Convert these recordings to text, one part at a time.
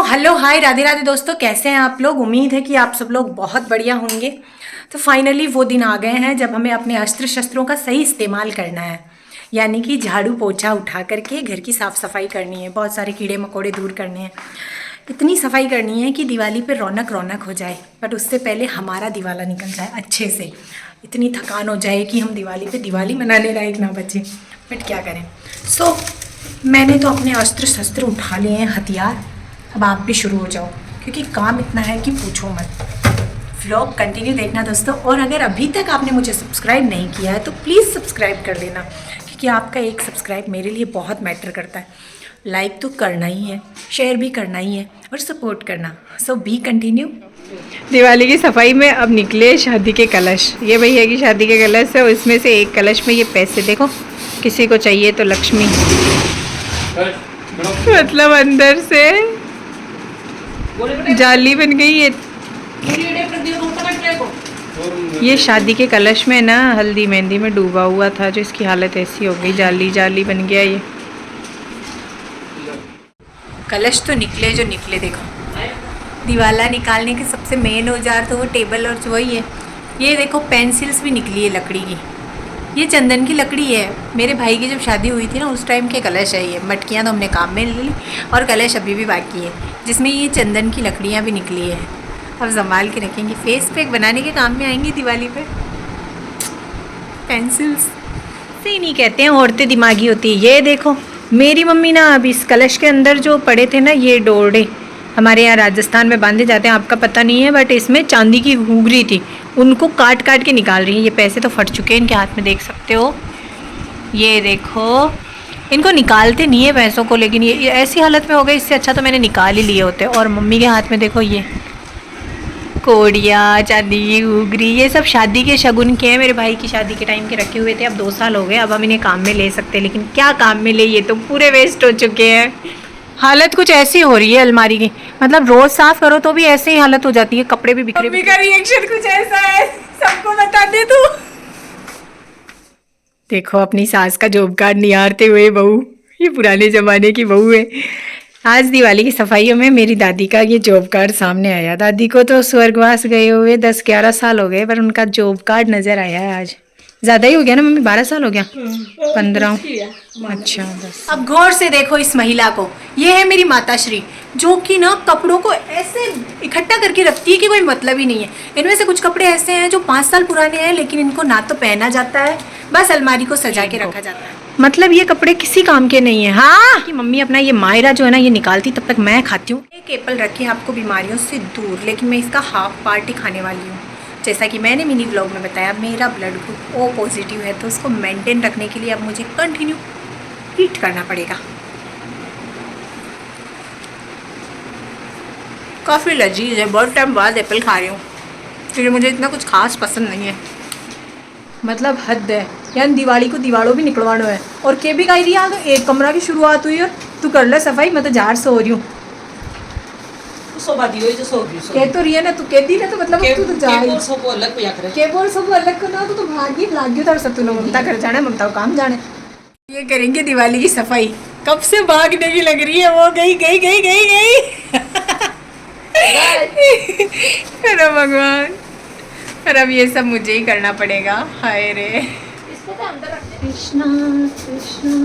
Hello hi Radhe Radhe दोस्तों, कैसे हैं आप लोग। उम्मीद है कि आप सब लोग बहुत बढ़िया होंगे। तो फाइनली वो दिन आ गए हैं जब हमें अपने अस्त्र शस्त्रों का सही इस्तेमाल करना है, यानी कि झाड़ू पोछा उठा करके घर की साफ़ सफाई करनी है, बहुत सारे कीड़े मकोड़े दूर करने हैं, इतनी सफाई करनी है कि दिवाली पे रौनक रौनक हो जाए। बट उससे पहले हमारा दिवाला निकल जाए अच्छे से, इतनी थकान हो जाए कि हम दिवाली पे दिवाली मनाने लायक ना बचे। बट क्या करें। सो मैंने तो अपने अस्त्र शस्त्र उठा लिए हैं, हथियार। अब आप भी शुरू हो जाओ क्योंकि काम इतना है कि पूछो मत। व्लॉग कंटिन्यू देखना दोस्तों, और अगर अभी तक आपने मुझे सब्सक्राइब नहीं किया है तो प्लीज़ सब्सक्राइब कर देना, क्योंकि आपका एक सब्सक्राइब मेरे लिए बहुत मैटर करता है। लाइक तो करना ही है, शेयर भी करना ही है और सपोर्ट करना। सो बी कंटिन्यू। दिवाली की सफाई में अब निकले शादी के कलश। ये भैया की शादी के कलश है, उसमें से एक कलश में ये पैसे देखो, किसी को चाहिए तो लक्ष्मी, मतलब अंदर से जाली बन गई है। ये शादी के कलश में ना हल्दी मेहंदी में डूबा हुआ था, जो इसकी हालत ऐसी हो गई, जाली जाली बन गया ये। कलश तो निकले जो निकले। देखो, दिवाला निकालने के सबसे मेन औजार तो वो टेबल और वही है। ये देखो पेंसिल्स भी निकली है लकड़ी की, ये चंदन की लकड़ी है। मेरे भाई की जब शादी हुई थी ना, उस टाइम के कलश है ये। मटकियाँ तो हमने काम में ले ली और कलश अभी भी बाकी है, जिसमें ये चंदन की लकड़ियाँ भी निकली है। अब संभाल के रखेंगे, फेस पैक बनाने के काम में आएंगी दिवाली पे। पेंसिल्स से नहीं कहते हैं, औरतें दिमागी होती है। ये देखो मेरी मम्मी ना, अब इस कलश के अंदर जो पड़े थे ना ये डोरडे, हमारे यहाँ राजस्थान में बांधे जाते हैं, आपका पता नहीं है, बट इसमें चांदी की घुघरी थी, उनको काट काट के निकाल रही है। ये पैसे तो फट चुके हैं इनके हाथ में, देख सकते हो। ये देखो, इनको निकालते नहीं है पैसों को, लेकिन ये ऐसी हालत में हो गए, इससे अच्छा तो मैंने निकाल ही लिए होते। और मम्मी के हाथ में देखो ये कोड़ियाँ, चांदी की घुघरी, ये सब शादी के शगुन के हैं, मेरे भाई की शादी के टाइम के रखे हुए थे। अब 2 साल हो गए, अब हम इन्हें काम में ले सकते, लेकिन क्या काम में ले, ये तो पूरे वेस्ट हो चुके हैं। हालत कुछ ऐसी हो रही है अलमारी की, मतलब रोज साफ करो तो भी ऐसे ही हालत हो जाती है, कपड़े भी बिखरे। मम्मी का रिएक्शन कुछ ऐसा है, सबको बता दे तू। देखो अपनी सास का जॉब कार्ड निहारते हुए बहू, ये पुराने जमाने की बहू है। आज दिवाली की सफाइयों में मेरी दादी का ये जॉब कार्ड सामने आया। दादी को तो स्वर्गवास गए हुए 10-11 साल हो गए, पर उनका जॉब कार्ड नजर आया है आज। ज़्यादा ही हो गया ना मम्मी, 12 साल हो गया, 15। अच्छा 10। अब गौर से देखो इस महिला को, ये है मेरी माताश्री, जो कि ना कपड़ों को ऐसे इकट्ठा करके रखती है कि कोई मतलब ही नहीं है। इनमें से कुछ कपड़े ऐसे हैं जो 5 साल पुराने हैं, लेकिन इनको ना तो पहना जाता है, बस अलमारी को सजा के रखा जाता है। मतलब ये कपड़े किसी काम के नहीं है। हाँ कि मम्मी अपना ये मायरा जो है ना, ये निकालती, तब तक मैं खाती हूँ। एक एप्पल रखे आपको बीमारियों से दूर, लेकिन मैं इसका हाफ पार्ट ही खाने वाली हूँ। जैसा कि मैंने मिनी व्लॉग में बताया, मेरा ब्लड ग्रुप ओ पॉजिटिव है, तो उसको मेंटेन रखने के लिए अब मुझे कंटिन्यू ईट करना पड़ेगा। काफ़ी लजीज है, बहुत टाइम बाद एप्पल खा रही हूँ, क्योंकि मुझे इतना कुछ खास पसंद नहीं है। मतलब हद है यार, दिवाली को दिवालों भी निकलवाना है। और के भी कही रही है, तो एक कमरा की शुरुआत हुई है, तू कर ले सफाई, मैं तो झाड़ से हो रही हूँ। कह तो रही है ना, तू कहती ना, तो मतलब तू तो जा ही। के बोल सब अलग करना, तो भागी भाग्यो तर सब, तूने ममता कर जाना, ममता को काम जाने। ये करेंगे दिवाली की सफाई, कब से भागने की लग रही है, वो गई गई गई गई गई। अरे भगवान, पर अब ये सब मुझे ही करना पड़ेगा। हाय रे। कृष्णा कृष्णा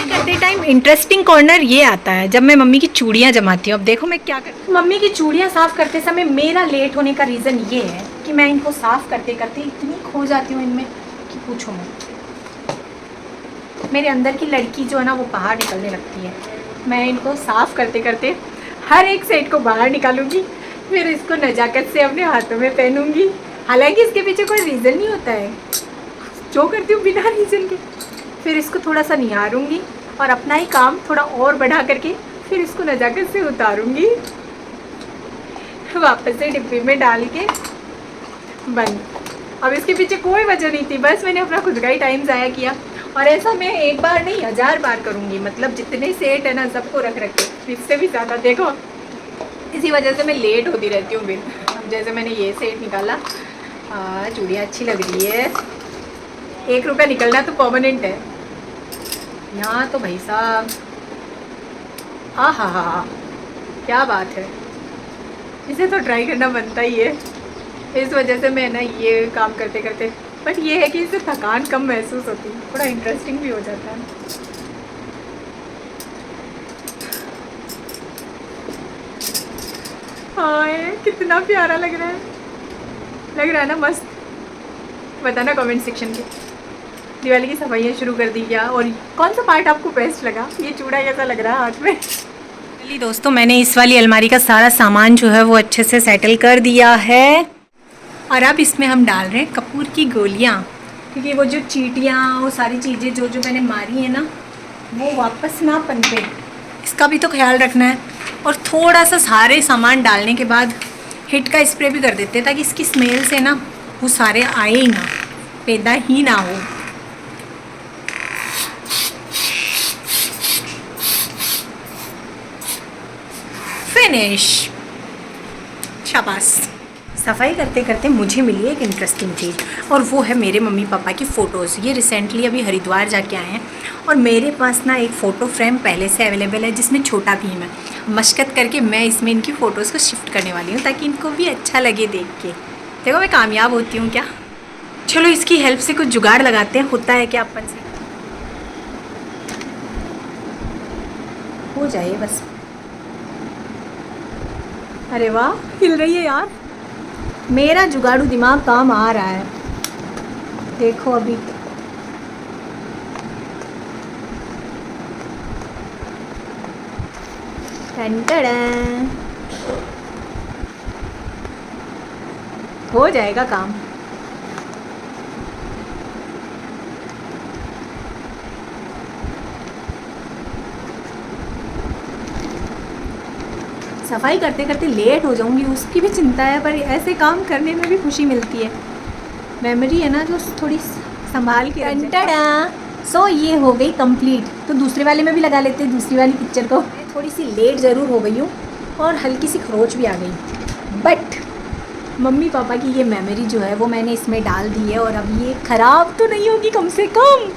करते टाइम इंटरेस्टिंग कॉर्नर ये आता है जब मैं मम्मी की चूड़ियाँ जमाती हूँ। अब देखो मैं क्या करती हूँ। मम्मी की चूड़ियाँ साफ करते समय मेरा लेट होने का रीज़न ये है कि मैं इनको साफ करते करते इतनी खो जाती हूँ इनमें कि पूछो मत। मेरे अंदर की लड़की जो है ना, वो बाहर निकलने लगती है। मैं इनको साफ करते करते हर एक सेट को बाहर निकालूंगी, फिर इसको नजाकत से अपने हाथों में पहनूंगी। हालांकि इसके पीछे कोई रीज़न नहीं होता है, जो करती हूँ बिना रीज़न के। फिर इसको थोड़ा सा निहारूंगी और अपना ही काम थोड़ा और बढ़ा करके फिर इसको नजाकत से उतारूंगी, वापस से डिब्बे में डाल के बंद। अब इसके पीछे कोई वजह नहीं थी, बस मैंने अपना खुद का ही टाइम ज़ाया किया। और ऐसा मैं एक बार नहीं 1000 बार करूँगी, मतलब जितने सेट है ना सबको रख रख के, इससे भी ज़्यादा। देखो इसी वजह से मैं लेट होती रहती हूँ फिर। अब जैसे मैंने ये सेट निकाला, चूड़ियाँ अच्छी लग रही है, 1 रुपया निकलना तो परमानेंट है। यहाँ तो भाई साहब, हाँ हाँ हाँ हाँ, क्या बात है। इसे तो ट्राई करना बनता ही है। इस वजह से मैं ना ये काम करते करते, बट ये है कि इससे थकान कम महसूस होती है, थोड़ा इंटरेस्टिंग भी हो जाता है। हाँ, ये कितना प्यारा लग रहा है ना, मस्त। बताना कमेंट सेक्शन के। दिवाली की सफाइयाँ शुरू कर दी क्या, और कौन सा पार्ट आपको बेस्ट लगा? ये चूड़ा कैसा लग रहा है हाथ में? चलिए दोस्तों, मैंने इस वाली अलमारी का सारा सामान जो है वो अच्छे से सेटल कर दिया है, और अब इसमें हम डाल रहे हैं कपूर की गोलियाँ, क्योंकि वो जो चींटियाँ, वो सारी चीज़ें जो जो मैंने मारी है ना, वो वापस ना पनपे, इसका भी तो ख्याल रखना है। और थोड़ा सा सारे सामान डालने के बाद हिट का स्प्रे भी कर देते हैं, ताकि इसकी स्मेल से ना वो सारे आए ही ना, पैदा ही ना हो। फिनिश, शाबाश। सफाई करते करते मुझे मिली एक इंटरेस्टिंग चीज़, और वो है मेरे मम्मी पापा की फ़ोटोज़। ये रिसेंटली अभी हरिद्वार जाके आए हैं, और मेरे पास ना एक फ़ोटो फ्रेम पहले से अवेलेबल है जिसमें छोटा भीम है। मशक्क़त करके मैं इसमें इनकी फ़ोटोज़ को शिफ्ट करने वाली हूँ, ताकि इनको भी अच्छा लगे देख के। देखो मैं कामयाब होती हूँ क्या। चलो इसकी हेल्प से कुछ जुगाड़ लगाते हैं, होता है क्या अपन से। हो जाए बस। अरे वाह, हिल रही है यार, मेरा जुगाड़ू दिमाग काम आ रहा है। देखो अभी टन-टडन। हो जाएगा काम। सफाई करते करते लेट हो जाऊंगी उसकी भी चिंता है, पर ऐसे काम करने में भी खुशी मिलती है। मेमोरी है ना जो थोड़ी संभाल के रख जाए। सो ये हो गई कंप्लीट, तो दूसरे वाले में भी लगा लेते हैं दूसरी वाली पिक्चर को। थोड़ी सी लेट ज़रूर हो गई हूँ और हल्की सी खरोच भी आ गई, बट मम्मी पापा की ये मेमोरी जो है वो मैंने इसमें डाल दी है, और अब ये ख़राब तो नहीं होगी कम से कम।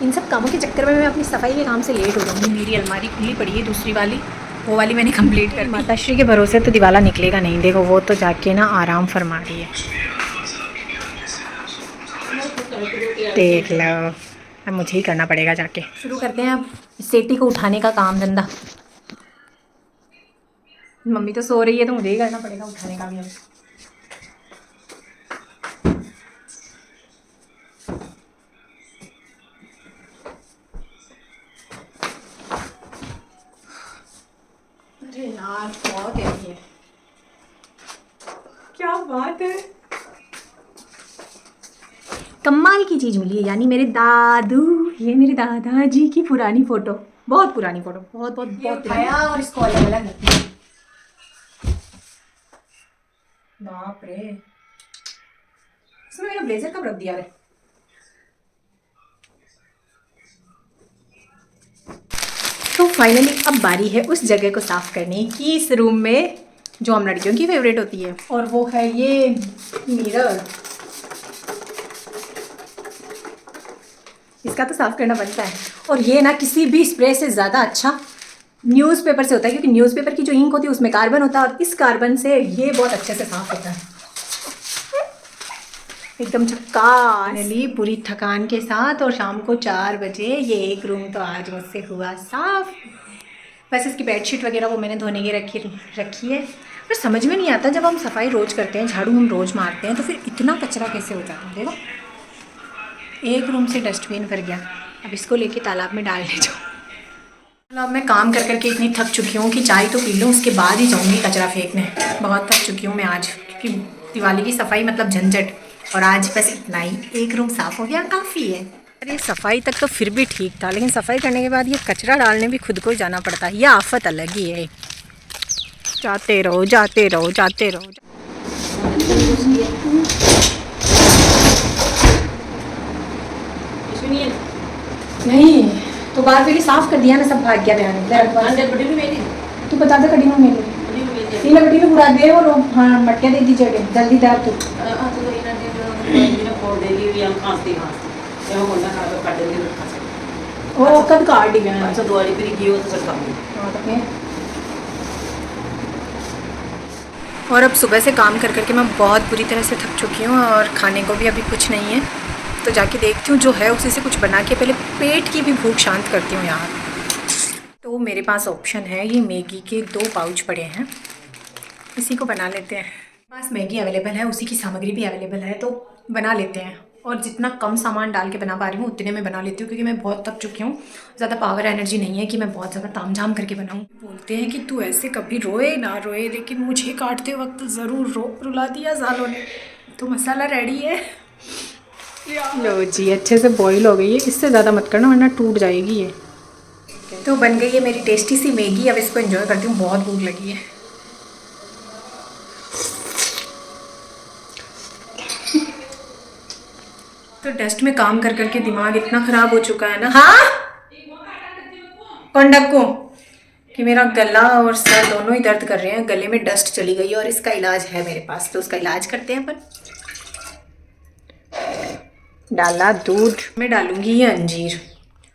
इन सब कामों के चक्कर में मैं अपनी सफाई के काम से लेट हो जाऊँगी। मेरी अलमारी खुली पड़ी है दूसरी वाली, वो वाली मैंने कंप्लीट कर दी। माताश्री के भरोसे तो दिवाला निकलेगा नहीं, देखो वो तो जाके ना आराम फरमा रही है। देख लो, अब मुझे ही करना पड़ेगा जाके। शुरू करते हैं अब सेटी को उठाने का काम धंधा। मम्मी तो सो रही है, तो मुझे ही करना पड़ेगा उठाने का भी अब। अरे यार बहुत है, क्या बात है, कमाल की चीज़ मिली है। यानी मेरे दादू, ये मेरे दादाजी की पुरानी फ़ोटो, बहुत पुरानी फ़ोटो, बहुत बहुत बहुत उठाया और इसको अलग अलग रख दिया। बाप रे, इसमें मेरा ब्लेजर कब रख दिया है। तो फाइनली अब बारी है उस जगह को साफ़ करने की, इस रूम में जो हम लड़कियों की फेवरेट होती है, और वो है ये मिरर। इसका तो साफ़ करना बनता है, और ये ना किसी भी स्प्रे से ज़्यादा अच्छा न्यूज़पेपर से होता है, क्योंकि न्यूज़पेपर की जो इंक होती है उसमें कार्बन होता है, और इस कार्बन से ये बहुत अच्छे से साफ़ होता है, एकदम झक्कास। फाइनली पूरी थकान के साथ, और शाम को 4 बजे ये एक रूम तो आज मुझसे हुआ साफ़। वैसे इसकी बेडशीट वगैरह वो मैंने धोने की रखी है, पर समझ में नहीं आता, जब हम सफाई रोज़ करते हैं, झाड़ू हम रोज़ मारते हैं, तो फिर इतना कचरा कैसे हो जाता है। देखो एक रूम से डस्टबिन भर गया, अब इसको लेके तालाब में डाल ले जाओ। अब मैं काम कर करके इतनी थक चुकी हूँ कि चाय तो पी लूँ, उसके बाद ही जाऊँगी कचरा फेंकने। बहुत थक चुकी हूँ मैं आज, क्योंकि दिवाली की सफाई मतलब झंझट, और आज बस इतना ही, एक रूम साफ़ हो गया, काफ़ी है। अरे सफाई तक तो फिर भी ठीक था, लेकिन सफाई करने के बाद ये कचरा डालने भी खुद को ही जाना पड़ता है, ये आफत अलग ही है। जाते रहो जाते रहो जाते रहो। नहीं तो बाहर पे साफ कर दिया ना, सब भाग गया बयान। तू बता दे कड़ी में मेरे तीन बड़ी में पूरा दे, और हाँ मटके दे दीजिए जल्दी दे आप। तो वो कद कार्डिगन अच्छा दिवाली पर की हो तो सर काम और अब सुबह से काम कर करके मैं बहुत बुरी तरह से थक चुकी हूँ और खाने को भी अभी कुछ नहीं है, तो जाके देखती हूँ जो है उसी से कुछ बना के पहले पेट की भी भूख शांत करती हूँ यार। तो मेरे पास ऑप्शन है, ये मैगी के 2 पाउच पड़े हैं, इसी को बना लेते हैं। मेरे पास मैगी अवेलेबल है, उसी की सामग्री भी अवेलेबल है, तो बना लेते हैं। और जितना कम सामान डाल के बना पा रही हूँ उतने में बना लेती हूँ, क्योंकि मैं बहुत थक चुकी हूँ, ज़्यादा पावर एनर्जी नहीं है कि मैं बहुत ज़्यादा तामझाम करके बनाऊँ। बोलते हैं कि तू ऐसे कभी रोए ना रोए, लेकिन मुझे काटते वक्त ज़रूर रुला दिया सालों ने। तो मसाला रेडी है, लो जी, अच्छे से बॉईल हो गई है, इससे ज़्यादा मत करना वरना टूट जाएगी ये। तो बन गई है मेरी टेस्टी सी मैगी, अब इसको एंजॉय करती हूँ, बहुत भूख लगी है। तो डस्ट में काम कर करके दिमाग इतना ख़राब हो चुका है ना। हाँ कौन डक्को कि मेरा गला और सर दोनों ही दर्द कर रहे हैं, गले में डस्ट चली गई है और इसका इलाज है मेरे पास, तो उसका इलाज करते हैं अपन। डाला दूध में, डालूंगी ये अंजीर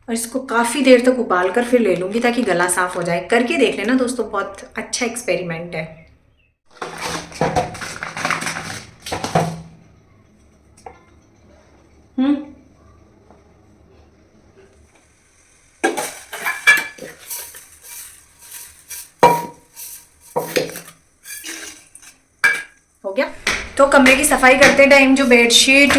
और इसको काफ़ी देर तक उबाल कर फिर ले लूँगी ताकि गला साफ़ हो जाए। करके देख लेना दोस्तों, बहुत अच्छा एक्सपेरिमेंट है। हो गया। तो कमरे की सफाई करते टाइम जो बेडशीट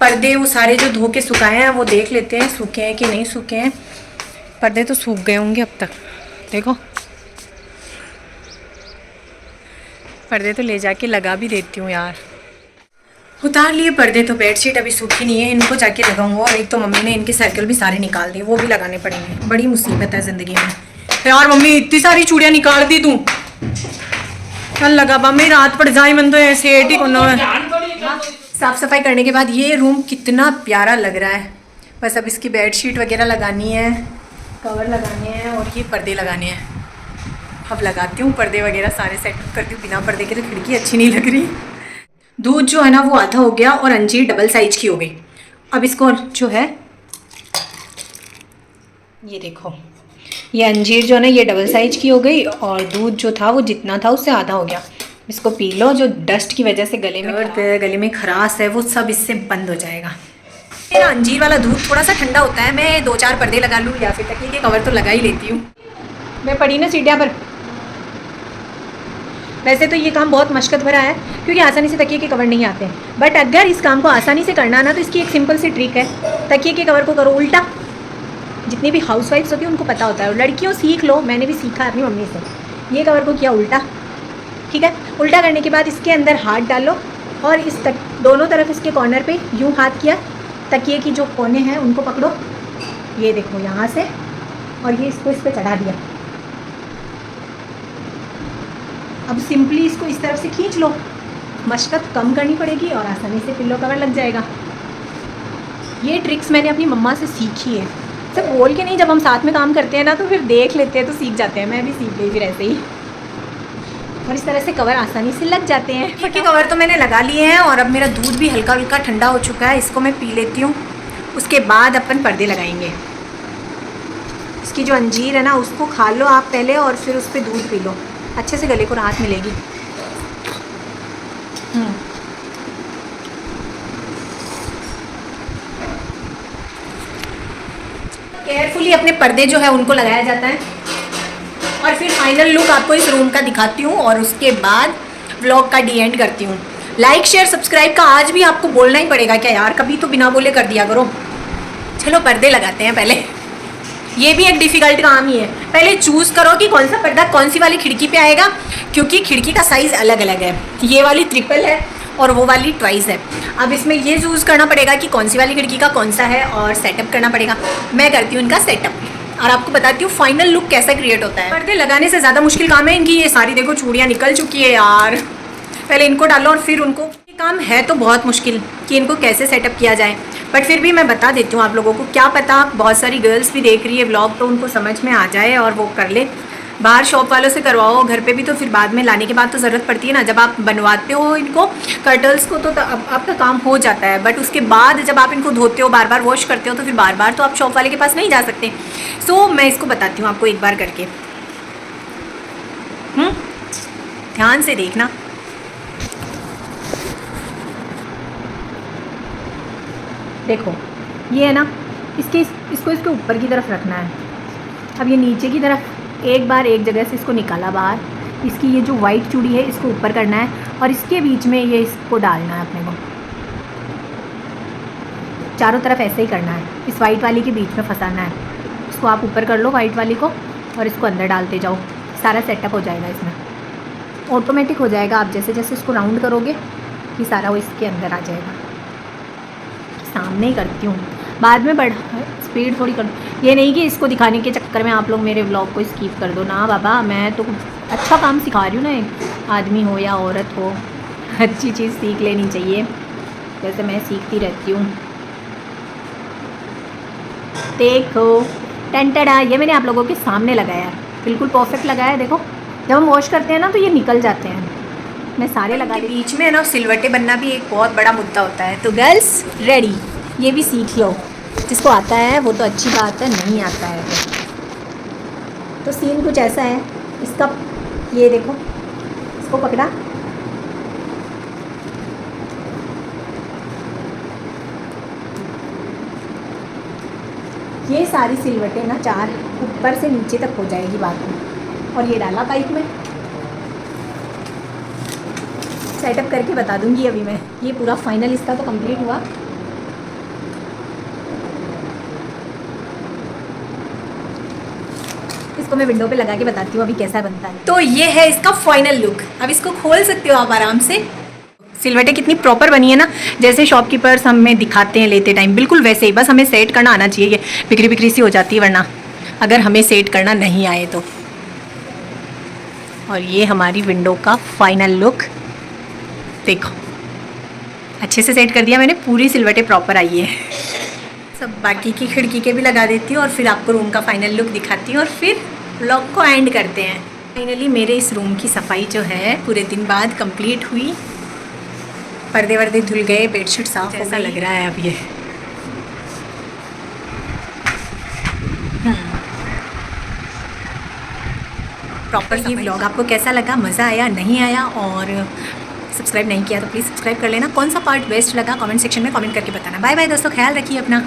पर्दे वो सारे जो धो के सुखाए हैं वो देख लेते हैं सूखे हैं कि नहीं सूखे हैं। पर्दे तो सूख गए होंगे अब तक, देखो पर्दे तो ले जाके लगा भी देती हूँ यार। उतार लिए पर्दे, तो बेडशीट अभी सूखी नहीं है, इनको जाके लगाऊंगा। और एक तो मम्मी ने इनके सर्कल भी सारे निकाल दिए, वो भी लगाने पड़ेंगे। बड़ी मुसीबत है ज़िंदगी में यार। मम्मी इतनी सारी चूड़ियाँ निकाल दी तू, कल लगा मम्मी रात पड़ जाए मन तो ऐसे ही को साफ़ सफाई करने के बाद ये रूम कितना प्यारा लग रहा है। बस अब इसकी बेडशीट वगैरह लगानी है, कवर लगाने हैं और ये पर्दे लगाने हैं। अब लगाती हूँ पर्दे वगैरह सारे सेट करती हूँ। बिना पर्दे के तो खिड़की अच्छी नहीं लग रही। दूध जो है ना वो आधा हो गया और अंजीर डबल साइज की हो गई। अब इसको जो है ये देखो, ये अंजीर जो है ना ये डबल साइज की हो गई और दूध जो था वो जितना था उससे आधा हो गया। इसको पी लो, जो डस्ट की वजह से गले में दर्द है, गले में खराश है, वो सब इससे बंद हो जाएगा। मेरा अंजीर वाला दूध थोड़ा सा ठंडा होता है, मैं 2-4 पर्दे लगा लूँ या फिर तकिए के कवर तो लगा ही लेती हूँ। मैं पड़ी ना सीढ़ियाँ पर। वैसे तो ये काम बहुत मशक्क़त भरा है क्योंकि आसानी से तकिए के कवर नहीं आते हैं, बट अगर इस काम को आसानी से करना ना तो इसकी एक सिंपल सी ट्रिक है। तकिए के कवर को करो उल्टा। जितनी भी हाउसवाइफ्स होती हैं उनको पता होता है, लड़कियों सीख लो, मैंने भी सीखा अपनी मम्मी से। ये कवर को किया उल्टा, ठीक है। उल्टा करने के बाद इसके अंदर हाथ डालो और इस दोनों तरफ इसके कॉर्नर पे यूँ हाथ किया, तकिए की जो कोने हैं उनको पकड़ो, ये देखो यहाँ से, और ये इसको इस पर चढ़ा दिया। अब सिंपली इसको इस तरफ से खींच लो, मशक्क़त कम करनी पड़ेगी और आसानी से पिल्लो कवर लग जाएगा। ये ट्रिक्स मैंने अपनी मम्मा से सीखी है, सब बोल के नहीं। जब हम साथ में काम करते हैं ना तो फिर देख लेते हैं तो सीख जाते हैं। मैं भी सीख गई फिर ऐसे ही, और इस तरह से कवर आसानी से लग जाते हैं। क्योंकि कवर तो मैंने लगा लिए हैं और अब मेरा दूध भी हल्का हल्का ठंडा हो चुका है, इसको मैं पी लेती हूँ। उसके बाद अपन पर्दे लगाएंगे। इसकी जो अंजीर है ना उसको खा लो आप पहले और फिर उस पर दूध पी लो, अच्छे से गले को राहत मिलेगी। केयरफुली अपने पर्दे जो है उनको लगाया जाता है और फिर फाइनल लुक आपको इस रूम का दिखाती हूँ और उसके बाद व्लॉग का डी एंड करती हूँ। लाइक शेयर सब्सक्राइब का आज भी आपको बोलना ही पड़ेगा क्या यार, कभी तो बिना बोले कर दिया करो। चलो पर्दे लगाते हैं पहले, ये भी एक डिफ़िकल्ट काम ही है। पहले चूज़ करो कि कौन सा पर्दा कौन सी वाली खिड़की पे आएगा, क्योंकि खिड़की का साइज़ अलग अलग है। ये वाली ट्रिपल है और वो वाली ट्वाइस है। अब इसमें ये चूज़ करना पड़ेगा कि कौन सी वाली खिड़की का कौन सा है और सेटअप करना पड़ेगा। मैं करती हूँ इनका सेटअप और आपको बताती हूँ फाइनल लुक कैसा क्रिएट होता है। पर्दे लगाने से ज़्यादा मुश्किल काम है इनकी। ये सारी देखो चूड़ियाँ निकल चुकी है यार, पहले इनको डालो और फिर उनको। ये काम है तो बहुत मुश्किल कि इनको कैसे सेटअप किया जाए, बट फिर भी मैं बता देती हूँ आप लोगों को। क्या पता बहुत सारी गर्ल्स भी देख रही है व्लॉग तो उनको समझ में आ जाए और वो कर ले। बाहर शॉप वालों से करवाओ, घर पे भी तो फिर बाद में लाने के बाद तो ज़रूरत पड़ती है ना। जब आप बनवाते हो इनको कर्टल्स को तो आपका काम हो जाता है, बट उसके बाद जब आप इनको धोते हो, बार बार वॉश करते हो, तो फिर बार बार तो आप शॉप वाले के पास नहीं जा सकते। सो मैं इसको बताती हूँ आपको एक बार करके, ध्यान से देखना। देखो ये है ना, इसको इसके ऊपर की तरफ रखना है। अब ये नीचे की तरफ एक बार एक जगह से इसको निकाला बाहर, इसकी ये जो वाइट चूड़ी है इसको ऊपर करना है और इसके बीच में ये इसको डालना है अपने को। चारों तरफ ऐसे ही करना है, इस वाइट वाली के बीच में फंसाना है। इसको आप ऊपर कर लो वाइट वाली को और इसको अंदर डालते जाओ। सारा सेटअप हो जाएगा, इसमें ऑटोमेटिक हो जाएगा। आप जैसे जैसे इसको राउंड करोगे कि सारा वो इसके अंदर आ जाएगा। सामने ही करती हूँ, बाद में बढ़ स्पीड थोड़ी कर। ये नहीं कि इसको दिखाने के चक्कर में आप लोग मेरे व्लॉग को स्किप कर दो ना बाबा। मैं तो अच्छा काम सिखा रही हूँ ना, एक आदमी हो या औरत हो, अच्छी चीज़ सीख लेनी चाहिए, जैसे मैं सीखती रहती हूँ। देखो टेंटेडा, ये मैंने आप लोगों के सामने लगाया है, बिल्कुल परफेक्ट लगाया है। देखो जब हम वॉश करते हैं ना तो ये निकल जाते हैं। मैं सारे लगा के बीच में ना सिलवटे बनना भी एक बहुत बड़ा मुद्दा होता है। तो गर्ल्स रेडी, ये भी सीख लो। जिसको आता है वो तो अच्छी बात है, नहीं आता है तो सीन कुछ ऐसा है इसका। ये देखो, इसको पकड़ा, ये सारी सिलवटें ना 4 ऊपर से नीचे तक हो जाएगी बाद में। और ये डाला पाइप में, सेटअप करके बता दूंगी अभी मैं। ये पूरा फाइनल इसका तो कंप्लीट हुआ। इसको मैं विंडो पे लगा के बताती हूँ अभी कैसा बनता है। तो ये है इसका फाइनल लुक। अब इसको खोल सकते हो आप आराम से। सिलवटें कितनी प्रॉपर बनी है ना, जैसे शॉपकीपर्स हमें दिखाते हैं लेते टाइम, बिल्कुल वैसे ही। बस हमें सेट करना आना चाहिए। ये बिक्री बिक्री सी हो जाती है वरना, अगर हमें सेट करना नहीं आए तो। और ये हमारी विंडो का फाइनल लुक देखो, अच्छे से सेट कर दिया मैंने, पूरी सिलवटें प्रॉपर आई है। सब बाकी की खिड़की के भी लगा देती हूँ और फिर आपको रूम का फाइनल लुक दिखाती हूँ और फिर व्लॉग को एंड करते हैं। फाइनली मेरे इस रूम की सफाई जो है पूरे दिन बाद कंप्लीट हुई। पर्दे वर्दे धुल गए, बेडशीट साफ हो गई। लग रहा है अब ये प्रॉपर। ये व्लॉग आपको कैसा लगा, मज़ा आया नहीं आया, और सब्सक्राइब नहीं किया तो प्लीज़ सब्सक्राइब कर लेना। कौन सा पार्ट बेस्ट लगा कमेंट सेक्शन में कमेंट करके बताना। बाय बाय दोस्तों, ख्याल रखिए अपना।